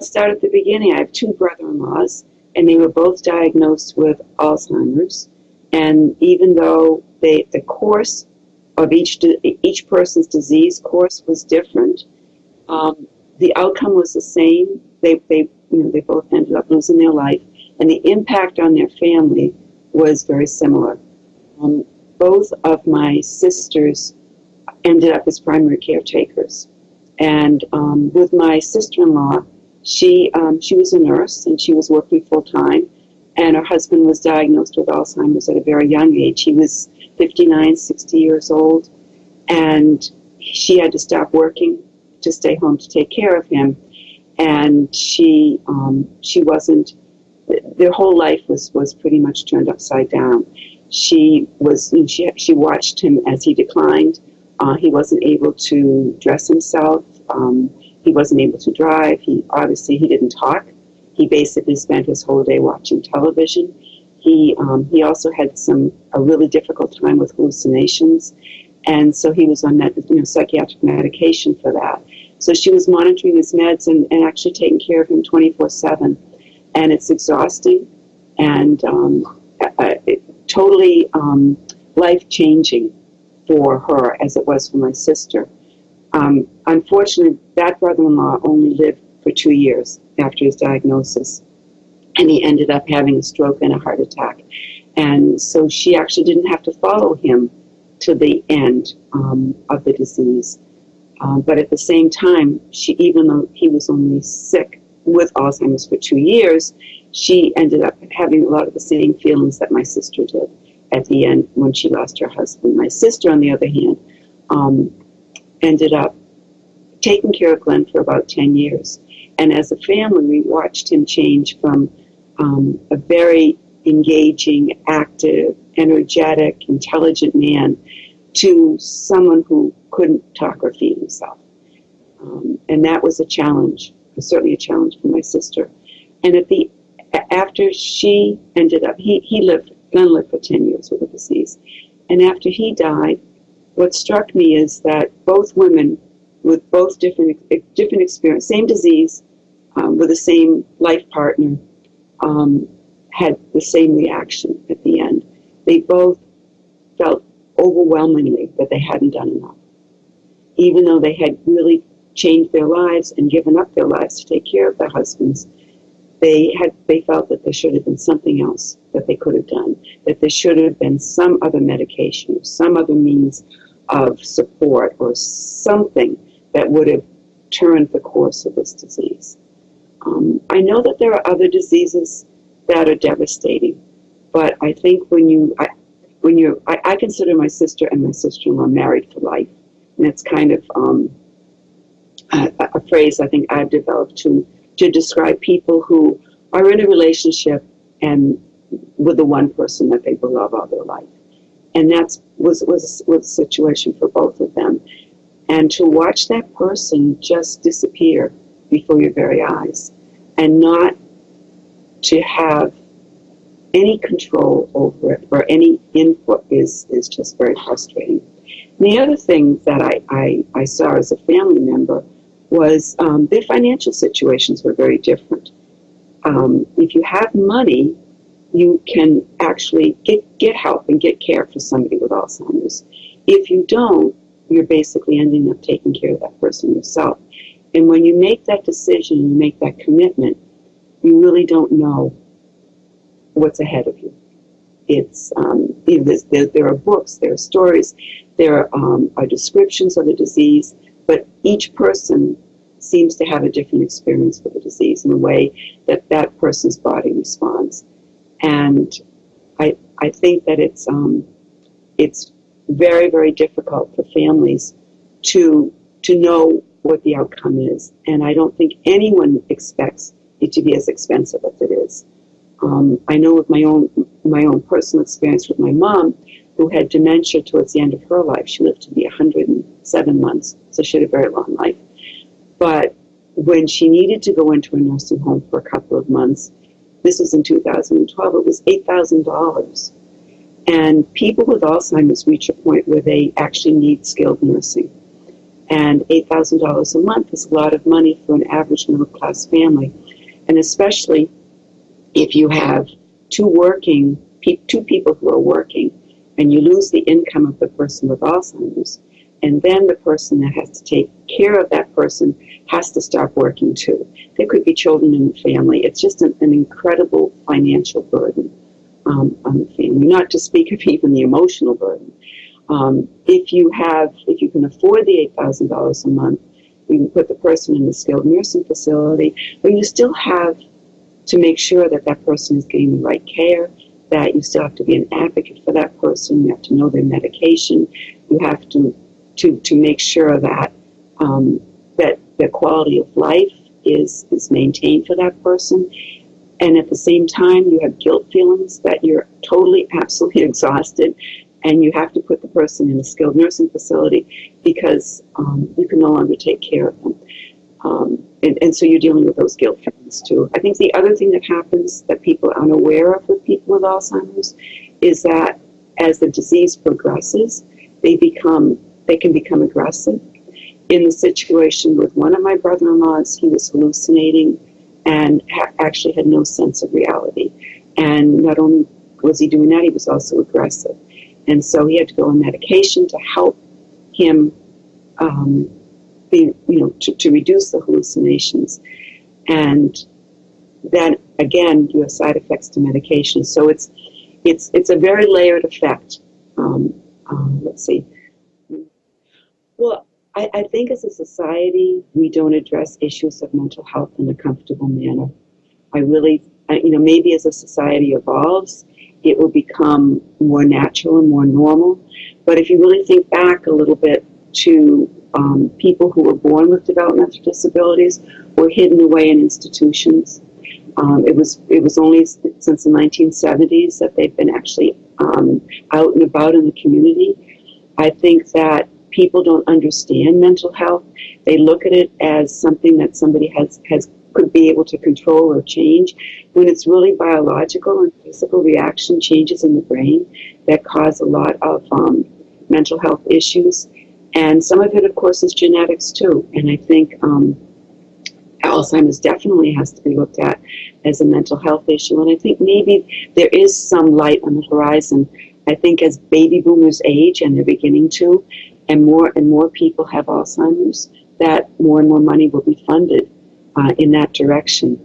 start at the beginning. I have two brother-in-laws, and they were both diagnosed with Alzheimer's. And even though the course of each person's disease course was different, the outcome was the same. They both ended up losing their life, and the impact on their family was very similar. Both of my sisters ended up as primary caretakers. And with my sister-in-law, she was a nurse, and she was working full-time, and her husband was diagnosed with Alzheimer's at a very young age. He was 59, 60 years old, and she had to stop working to stay home to take care of him. And she wasn't, their whole life was pretty much turned upside down. She watched him as he declined. He wasn't able to dress himself. He wasn't able to drive. He didn't talk. He basically spent his whole day watching television. He also had a really difficult time with hallucinations, and so he was on psychiatric medication for that. So she was monitoring his meds and actually taking care of him 24/7, and it's exhausting and totally life-changing for her as it was for my sister. Unfortunately, that brother-in-law only lived for 2 years after his diagnosis, and he ended up having a stroke and a heart attack. And so she actually didn't have to follow him to the end of the disease. But at the same time, even though he was only sick with Alzheimer's for 2 years, she ended up having a lot of the same feelings that my sister did at the end when she lost her husband. My sister, on the other hand, ended up taking care of Glenn for about 10 years. And as a family, we watched him change from a very engaging, active, energetic, intelligent man to someone who couldn't talk or feed himself. And that was a challenge, certainly a challenge for my sister. And after she ended up, Glenn lived for 10 years with the disease. And after he died, what struck me is that both women with both different experience, same disease, with the same life partner, had the same reaction at the end. They both felt overwhelmingly that they hadn't done enough. Even though they had really changed their lives and given up their lives to take care of their husbands, they felt that there should have been something else that they could have done, that there should have been some other medication, or some other means of support, or something that would have turned the course of this disease. I know that there are other diseases that are devastating, but I think I consider my sister and my sister-in-law married for life, and it's kind of a phrase I think I've developed to describe people who are in a relationship and with the one person that they will love all their life. And that was a situation for both of them. And to watch that person just disappear before your very eyes and not to have any control over it or any input is just very frustrating. And the other thing that I saw as a family member was their financial situations were very different. If you have money, you can actually get help and get care for somebody with Alzheimer's. If you don't, you're basically ending up taking care of that person yourself. And when you make that decision, you make that commitment, you really don't know what's ahead of you. It's there are books, there are stories, there are descriptions of the disease, but each person seems to have a different experience with the disease in a way that that person's body responds. And I think that it's very, very difficult for families to know what the outcome is. And I don't think anyone expects it to be as expensive as it is. I know with my own personal experience with my mom, who had dementia towards the end of her life. She lived to be 107 months, so she had a very long life. But when she needed to go into a nursing home for a couple of months, this was in 2012, it was $8,000. And people with Alzheimer's reach a point where they actually need skilled nursing. And $8,000 a month is a lot of money for an average middle-class family. And especially if you have two people who are working, and you lose the income of the person with Alzheimer's, and then the person that has to take care of that person has to stop working too. There could be children in the family. It's just an incredible financial burden on the family, not to speak of even the emotional burden. If you can afford the $8,000 a month, you can put the person in a skilled nursing facility, but you still have to make sure that that person is getting the right care, that you still have to be an advocate for that person, you have to know their medication, you have to make sure that that the quality of life is maintained for that person. And at the same time, you have guilt feelings that you're totally, absolutely exhausted, and you have to put the person in a skilled nursing facility because you can no longer take care of them. And so you're dealing with those guilt feelings too. I think the other thing that happens that people are unaware of with people with Alzheimer's is that as the disease progresses, they can become aggressive. In the situation with one of my brother-in-laws, he was hallucinating and actually had no sense of reality. And not only was he doing that, he was also aggressive. And so he had to go on medication to help him to reduce the hallucinations. And then again, you have side effects to medication. So it's a very layered effect. Let's see. Well, I think as a society, we don't address issues of mental health in a comfortable manner. Maybe as a society evolves, it will become more natural and more normal. But if you really think back a little bit to people who were born with developmental disabilities were hidden away in institutions. It was only since the 1970s that they've been actually out and about in the community. I think that people don't understand mental health. They look at it as something that somebody could be able to control or change, when it's really biological and physical reaction changes in the brain that cause a lot of mental health issues. And some of it, of course, is genetics too. And I think Alzheimer's definitely has to be looked at as a mental health issue. And I think maybe there is some light on the horizon. I think as baby boomers age, and they're beginning to, and more people have Alzheimer's, that more and more money will be funded in that direction.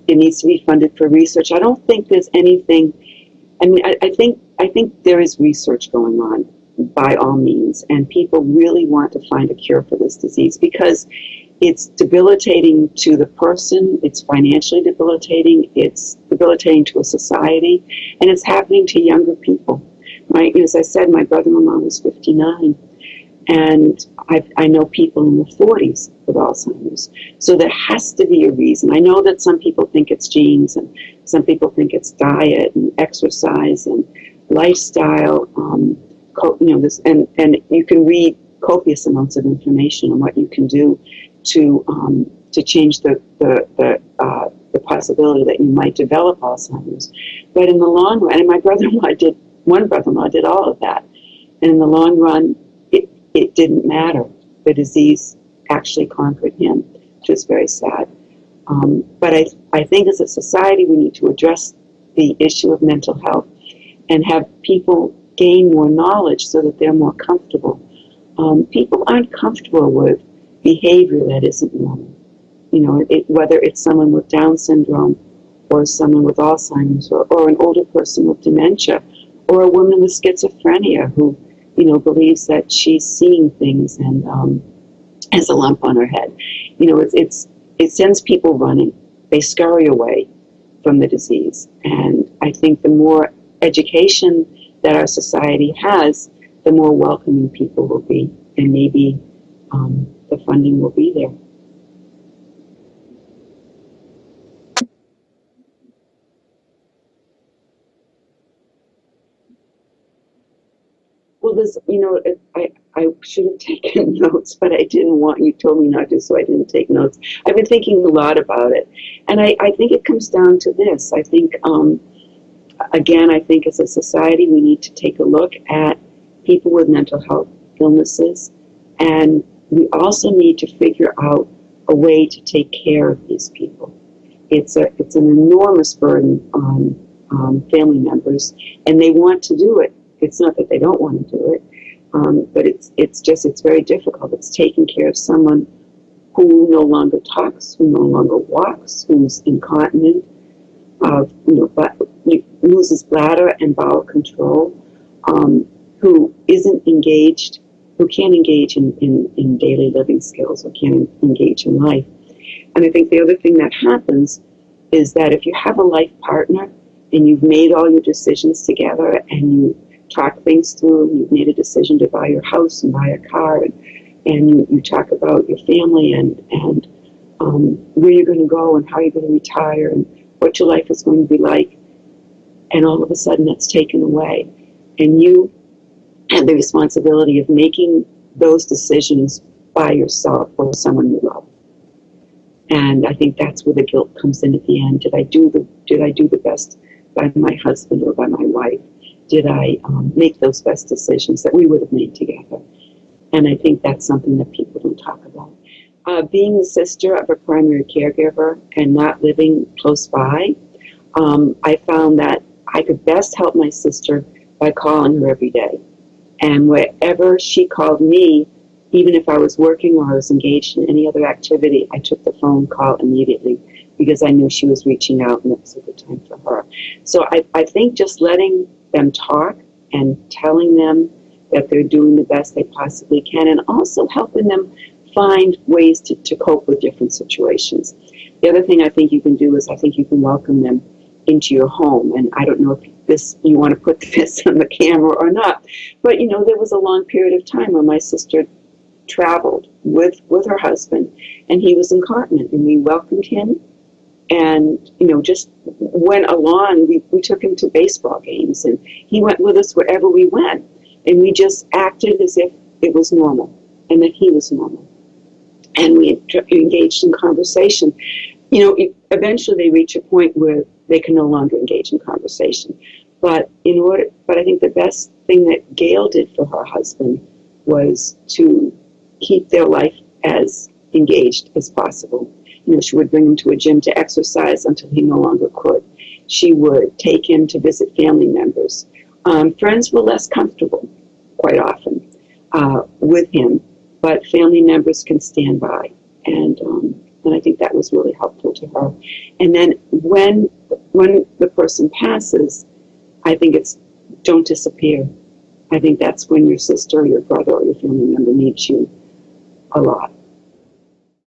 It needs to be funded for research. I don't think there's anything. I mean, I think there is research going on by all means, and people really want to find a cure for this disease because it's debilitating to the person, it's financially debilitating, it's debilitating to a society, and it's happening to younger people. As I said, my brother-in-law was 59, and I know people in the 40s with Alzheimer's. So there has to be a reason. I know that some people think it's genes, and some people think it's diet and exercise and lifestyle. And you can read copious amounts of information on what you can do to change the possibility that you might develop Alzheimer's. But in the long run, and one brother-in-law did all of that, and in the long run, it didn't matter. The disease actually conquered him, which is very sad. But I think as a society, we need to address the issue of mental health and have people gain more knowledge so that they're more comfortable. People aren't comfortable with behavior that isn't normal. Whether it's someone with Down syndrome or someone with Alzheimer's or an older person with dementia or a woman with schizophrenia who, believes that she's seeing things and has a lump on her head. It sends people running. They scurry away from the disease. And I think the more education that our society has, the more welcoming people will be, and maybe the funding will be there. Well, I should have taken notes, but I didn't want, you told me not to, so I didn't take notes. I've been thinking a lot about it. And I think it comes down to this. I think, again, I think as a society, we need to take a look at people with mental health illnesses and we also need to figure out a way to take care of these people. It's an enormous burden on family members, and they want to do it. It's not that they don't want to do it, but it's very difficult. It's taking care of someone who no longer talks, who no longer walks, who's incontinent, but loses bladder and bowel control, who isn't engaged, who can't engage in daily living skills, or can't engage in life. And I think the other thing that happens is that if you have a life partner and you've made all your decisions together and you talk things through, and you've made a decision to buy your house and buy a car, and you talk about your family and where you're going to go and how you're going to retire and what your life is going to be like, and all of a sudden that's taken away, and you have the responsibility of making those decisions by yourself or someone you love. And I think that's where the guilt comes in at the end. Did I do the best by my husband or by my wife? Did I make those best decisions that we would have made together? And I think that's something that people don't talk about. Being the sister of a primary caregiver and not living close by, I found that I could best help my sister by calling her every day. And wherever she called me, even if I was working or I was engaged in any other activity, I took the phone call immediately because I knew she was reaching out and it was a good time for her. So I think just letting them talk and telling them that they're doing the best they possibly can, and also helping them find ways to cope with different situations. The other thing I think you can do is I think you can welcome them into your home. And I don't know if you want to put this on the camera or not, but there was a long period of time where my sister traveled with her husband, and he was incontinent, and we welcomed him, and just went along. We took him to baseball games, and he went with us wherever we went, and we just acted as if it was normal and that he was normal, and we engaged in conversation. Eventually they reach a point where they can no longer engage in conversation, but I think the best thing that Gail did for her husband was to keep their life as engaged as possible. She would bring him to a gym to exercise until he no longer could. She would take him to visit family members. Friends were less comfortable quite often with him, but family members can stand by. And I think that was really helpful to her. And then when the person passes, I think it's don't disappear. I think that's when your sister or your brother or your family member needs you a lot.